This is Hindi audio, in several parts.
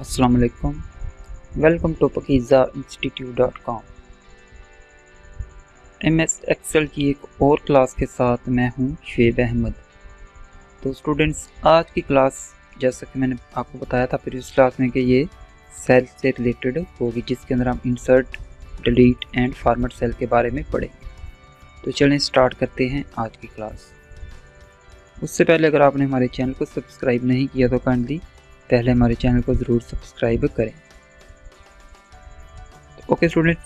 अस्सलाम वालेकुम। Welcome to pakizainstitute.com। MS Excel की एक और क्लास के साथ मैं हूं शुएब अहमद। तो स्टूडेंट्स, आज की क्लास जैसा कि मैंने आपको बताया था प्रीवियस क्लास में कि ये सेल से रिलेटेड होगी, जिसके अंदर हम insert, delete and format cell के बारे में पढ़ेंगे। तो चलें स्टार्ट करते हैं आज की क्लास। उससे पहले अगर आपने हमारे चैनल को सब्सक्राइब नहीं किया तो काइंडली पहले हमारे चैनल को ज़रूर सब्सक्राइब करें। ओके स्टूडेंट,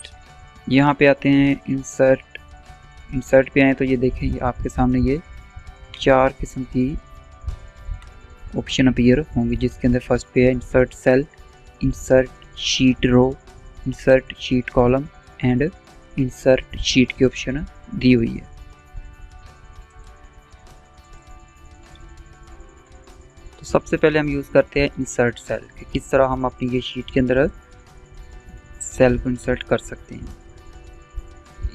यहाँ पे आते हैं इंसर्ट पे आए तो ये देखें, ये आपके सामने ये 4 किस्म की ऑप्शन अपीयर होंगी, जिसके अंदर फर्स्ट पे है insert cell, insert sheet row, insert sheet column and insert sheet की ऑप्शन दी हुई है। तो सबसे पहले हम यूज़ करते हैं इंसर्ट सेल कि किस तरह हम अपनी ये शीट के अंदर सेल को इंसर्ट कर सकते हैं।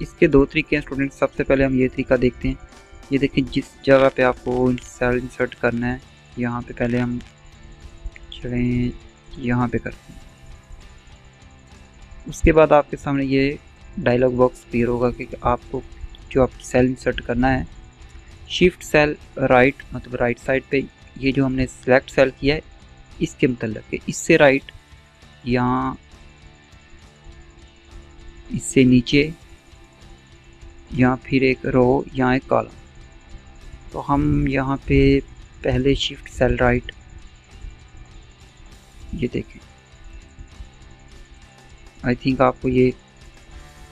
इसके दो तरीके हैं स्टूडेंट। सबसे पहले हम ये तरीका देखते हैं। ये देखिए, जिस जगह पे आपको सेल इंसर्ट करना है, यहाँ पे पहले हम चलें यहाँ पे करते हैं। उसके बाद आपके सामने ये डायलॉग बॉक्स क्लियर होगा कि आपको जो आप सेल इंसर्ट करना है, शिफ्ट सेल राइट मतलब राइट साइड पे ये जो हमने सेलेक्ट सेल किया है इसके मतलब इससे राइट, यहाँ इससे नीचे, यहाँ फिर एक रो, यहाँ एक कॉलम। तो हम यहाँ पे पहले शिफ्ट सेल राइट, ये देखें, आई थिंक आपको ये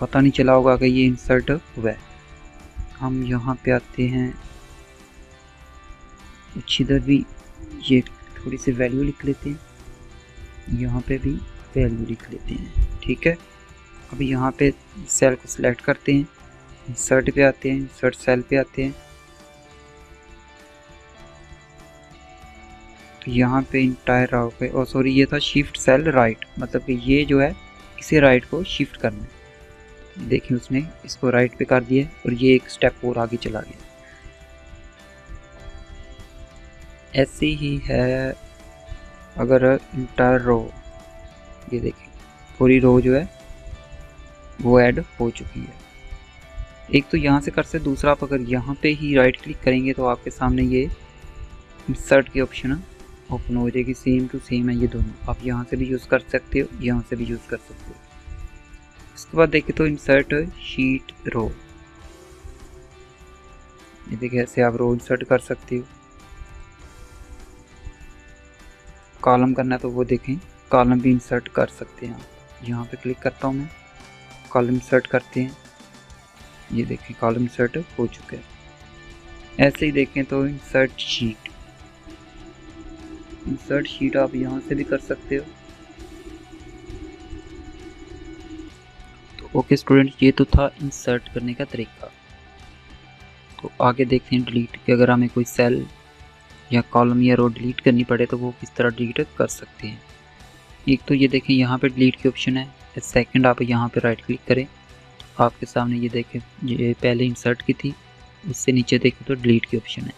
पता नहीं चला होगा कि ये इंसर्ट हुआ है। हम यहाँ पे आते हैं, कुछ इधर भी ये थोड़ी सी वैल्यू लिख लेते हैं, यहाँ पे भी वैल्यू लिख लेते हैं, ठीक है। अभी यहाँ पे सेल को सिलेक्ट करते हैं, इंसर्ट पे आते हैं, इंसर्ट सेल पे आते हैं। तो यहाँ पे इंटायर रो पे, और सॉरी ये था शिफ्ट सेल राइट, मतलब कि ये जो है इसे राइट को शिफ्ट करना है। देखिए उसने इसको राइट पे कर दिया और ये एक स्टेप और आगे चला गया। ऐसे ही है अगर इंटायर रो, ये देखिए पूरी रो जो है वो ऐड हो चुकी है। एक तो यहाँ से कर सकते, दूसरा आप अगर यहाँ पे ही राइट क्लिक करेंगे तो आपके सामने ये इंसर्ट की ऑप्शन ओपन हो जाएगी। सेम टू सेम है ये दोनों, आप यहाँ से भी यूज़ कर सकते हो, यहाँ से भी यूज़ कर सकते हो। इसके बाद देखिए तो इंसर्ट शीट रो, ये देखिए ऐसे आप रो इंसर्ट कर सकते हो। कॉलम करना है तो वो देखें, कॉलम भी इंसर्ट कर सकते हैं आप। यहाँ पे क्लिक करता हूँ मैं, कॉलम इंसर्ट करते हैं, ये देखें कॉलम इंसर्ट हो चुका है। ऐसे ही देखें तो इंसर्ट शीट आप यहाँ से भी कर सकते हो। तो ओके स्टूडेंट, ये तो था इंसर्ट करने का तरीका। तो आगे देखते हैं डिलीट के, अगर हमें कोई सेल या कॉलम या रो डिलीट करनी पड़े तो वो किस तरह डिलीट कर सकते हैं। एक तो ये देखें यहाँ पे डिलीट की ऑप्शन है। सेकंड आप यहाँ पे राइट क्लिक करें, आपके सामने ये देखें, ये पहले इंसर्ट की थी, उससे नीचे देखें तो डिलीट की ऑप्शन है।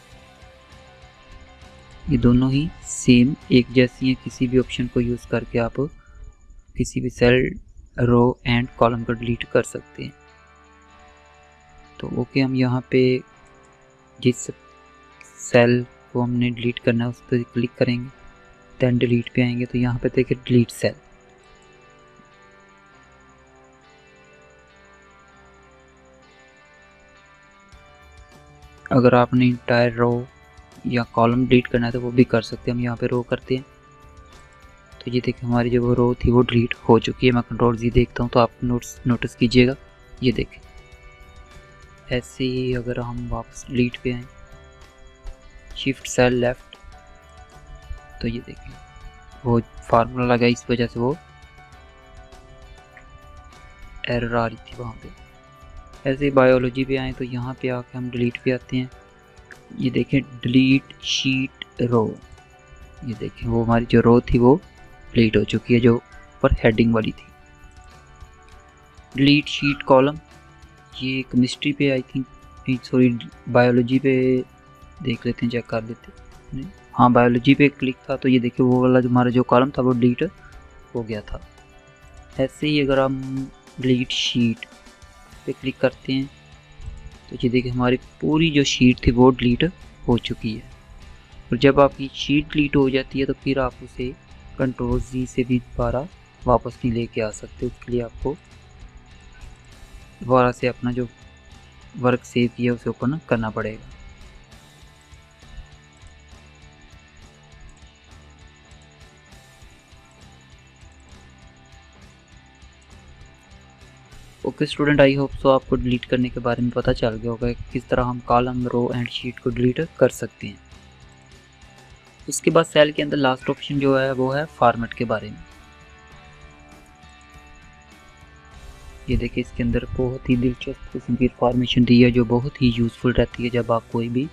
ये दोनों ही सेम एक जैसी हैं। किसी भी ऑप्शन को यूज़ करके आप किसी भी सेल, रो एंड कॉलम को डिलीट कर सकते हैं। तो ओके, हम यहाँ पे जिस सेल को हमने डिलीट करना है उस पर क्लिक करेंगे, देन डिलीट पे आएंगे तो यहाँ पे देखिए डिलीट सेल। अगर आपने इंटायर रो या कॉलम डिलीट करना है तो वो भी कर सकते हैं। हम यहाँ पे रो करते हैं तो ये देखिए हमारी जो वो रो थी वो डिलीट हो चुकी है। मैं कंट्रोल जी देखता हूँ तो आप नोटिस कीजिएगा, ये देखें। ऐसे ही अगर हम वापस डिलीट पे आए, शिफ्ट सेल लेफ्ट, तो ये देखें वो फार्मूला लगा, इस वजह से वो एरर आ रही थी वहाँ पे। ऐसे ही बायोलॉजी पे आए तो यहाँ पे आके हम डिलीट पे आते हैं, ये देखें डिलीट शीट रो, ये देखें वो हमारी जो रो थी वो डिलीट हो चुकी है जो ऊपर हेडिंग वाली थी। डिलीट शीट कॉलम, ये केमिस्ट्री पे आई थिंक, सॉरी बायोलॉजी पे देख लेते हैं, चेक कर लेते हैं। हाँ बायोलॉजी पे क्लिक था तो ये देखिए वो वाला जो हमारा जो कॉलम था वो डिलीट हो गया था। ऐसे ही अगर हम डिलीट शीट पे क्लिक करते हैं तो ये देखिए हमारी पूरी जो शीट थी वो डिलीट हो चुकी है। और जब आपकी शीट डिलीट हो जाती है तो फिर आप उसे Ctrl+Z से भी दोबारा वापस नहीं लेके आ सकते। उसके लिए आपको दोबारा से अपना जो वर्क सेव किया उसे ओपन करना पड़ेगा। Okay student, I hope so आपको डिलीट करने के बारे में पता चल गया होगा किस तरह हम कॉलम, रो एंड शीट को डिलीट कर सकते हैं। उसके बाद सेल के अंदर लास्ट ऑप्शन जो है वो है फॉर्मेट के बारे में। ये देखिए इसके अंदर बहुत ही दिलचस्प किस्म की इंफॉर्मेशन दी है जो बहुत ही यूज़फुल रहती है जब आप कोई भी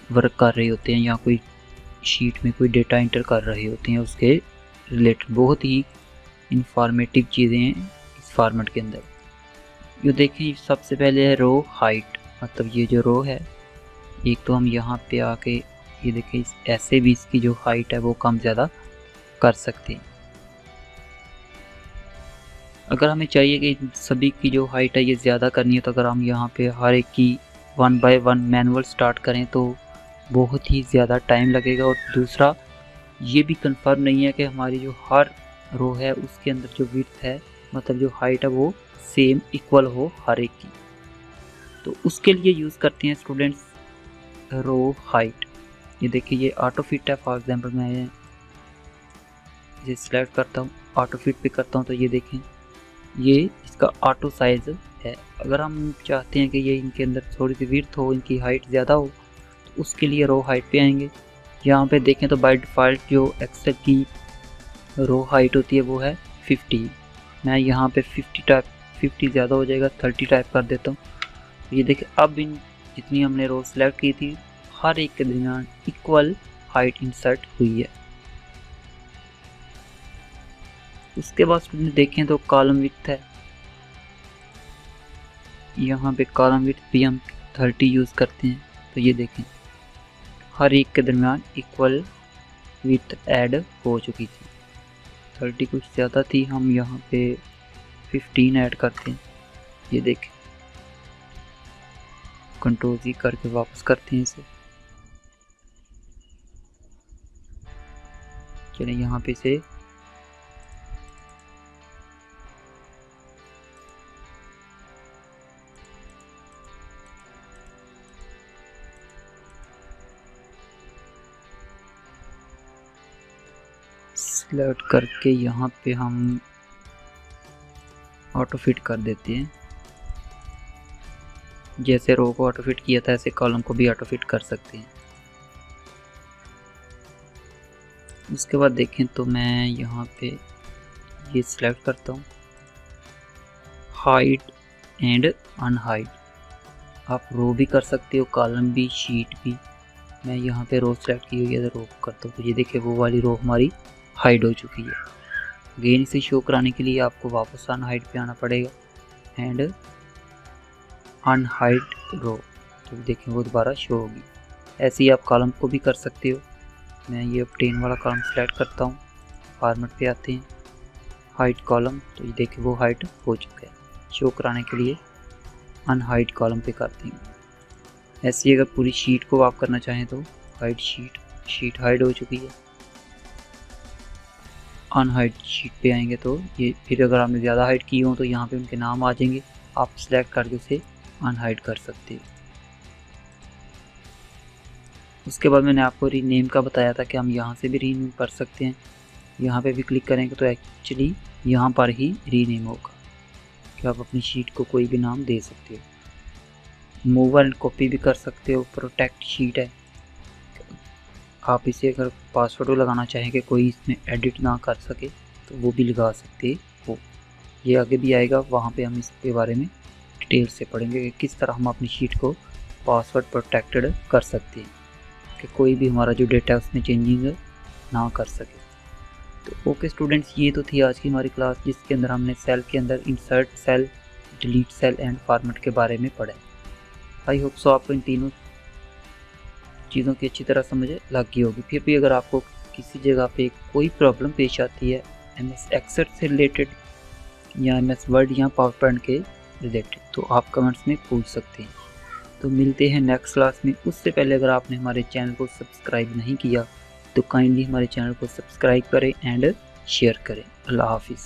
वर्क कर रहे होते हैं या कोई शीट में कोई डेटा एंटर कर रहे होते हैं। उसके रिलेटेड बहुत ही इंफॉर्मेटिव चीज़ें हैं इस फॉर्मेट के अंदर। ये देखिए सबसे पहले है रो हाइट, मतलब ये जो रो है, एक तो हम यहाँ पे आके ये देखिए ऐसे भी इसकी जो हाइट है वो कम ज़्यादा कर सकते हैं। अगर हमें चाहिए कि सभी की जो हाइट है ये ज़्यादा करनी है तो अगर हम यहाँ पे हर एक की 1 बाय 1 मैनुअल स्टार्ट करें तो बहुत ही ज़्यादा टाइम लगेगा। और दूसरा ये भी कंफर्म नहीं है कि हमारी जो हर रो है उसके अंदर जो विड्थ है, मतलब जो हाइट है वो सेम इक्वल हो हर एक की। तो उसके लिए यूज़ करते हैं स्टूडेंट्स रो हाइट। ये देखिए ये ऑटो फिट है। फॉर एग्जांपल मैं इसे सिलेक्ट करता हूँ, ऑटो फिट पे करता हूँ तो ये देखें ये इसका ऑटो साइज है। अगर हम चाहते हैं कि ये इनके अंदर थोड़ी सी विड्थ हो, इनकी हाइट ज़्यादा हो, तो उसके लिए रो हाइट पे आएंगे। यहाँ पे देखें तो बाय डिफ़ॉल्ट जो एक्सेल की रो हाइट होती है वो है 50। मैं यहाँ पे 50 ज़्यादा हो जाएगा, 30 टाइप कर देता हूँ। ये देखिए अब इन जितनी हमने रो सेलेक्ट की थी हर एक के दरमियान इक्वल हाइट इंसर्ट हुई है। उसके बाद स्टूडेंट देखें तो कॉलम विड्थ है। यहाँ पे कॉलम विड्थ भी हम 30 यूज़ करते हैं। तो ये देखें हर एक के दरमियान इक्वल विड्थ ऐड हो चुकी थी। 30 कुछ ज़्यादा थी, हम यहाँ पे 15 ऐड करते हैं। ये देखें Ctrl+Z करके वापस करते हैं इसे। चलिए यहाँ पे इसे सिलेक्ट करके यहाँ पे हम ऑटो फिट कर देते हैं। जैसे रो को ऑटो फिट किया था ऐसे कॉलम को भी ऑटो फिट कर सकते हैं। उसके बाद देखें तो मैं यहाँ पे ये सिलेक्ट करता हूँ हाइट एंड अनहाइट। आप रो भी कर सकते हो, कॉलम भी, शीट भी। मैं यहाँ पे रो सेलेक्ट की हुई है तो रो करता हूँ तो ये देखिए वो वाली रो हमारी हाइड हो चुकी है। अगेन इसे शो कराने के लिए आपको वापस अनहाइड पे आना पड़ेगा एंड अनहाइड रो, तो देखिए वो दोबारा शो होगी। ऐसे ही आप कॉलम को भी कर सकते हो। मैं ये ऑब्टेन वाला कॉलम सेलेक्ट करता हूँ, फॉर्मेट पे आते हैं, हाइट कॉलम, तो ये देखिए वो हाइट हो चुका है। शो कराने के लिए अनहाइड कॉलम पे करते हैं। ऐसे ही अगर पूरी शीट को आप करना चाहें तो हाइड शीट हाइड हो चुकी है। अनहाइड शीट पे आएंगे तो ये फिर अगर आपने ज़्यादा हाइड की हो तो यहाँ पे उनके नाम आ जाएंगे, आप सिलेक्ट करके उसे अनहाइड कर सकते हैं। उसके बाद मैंने आपको रीनेम का बताया था कि हम यहाँ से भी रीनेम कर सकते हैं। यहाँ पे भी क्लिक करेंगे तो एक्चुअली यहाँ पर ही रीनेम होगा कि आप अपनी शीट को कोई भी नाम दे सकते हो। मूव एंड कॉपी भी कर सकते हो। प्रोटेक्ट शीट है, आप इसे अगर पासवर्ड लगाना चाहें कि कोई इसमें एडिट ना कर सके तो वो भी लगा सकते हो। ये आगे भी आएगा, वहाँ पे हम इसके बारे में डिटेल से पढ़ेंगे कि किस तरह हम अपनी शीट को पासवर्ड प्रोटेक्टेड कर सकते हैं कि कोई भी हमारा जो डेटा है उसमें चेंजिंग ना कर सके। तो ओके स्टूडेंट्स, ये तो थी आज की हमारी क्लास जिसके अंदर हमने सेल के अंदर insert cell, delete cell and format के बारे में पढ़ा। आई होप सो आपको इन तीनों चीज़ों की अच्छी तरह समझ लग गई होगी। फिर भी अगर आपको किसी जगह पे कोई प्रॉब्लम पेश आती है MS एक्सेल से रिलेटेड या MS वर्ड या पावर पॉइंट के रिलेटेड, तो आप कमेंट्स में पूछ सकते हैं। तो मिलते हैं नेक्स्ट क्लास में। उससे पहले अगर आपने हमारे चैनल को सब्सक्राइब नहीं किया तो काइंडली हमारे चैनल को सब्सक्राइब करें एंड शेयर करें। अल्लाह हाफिज़।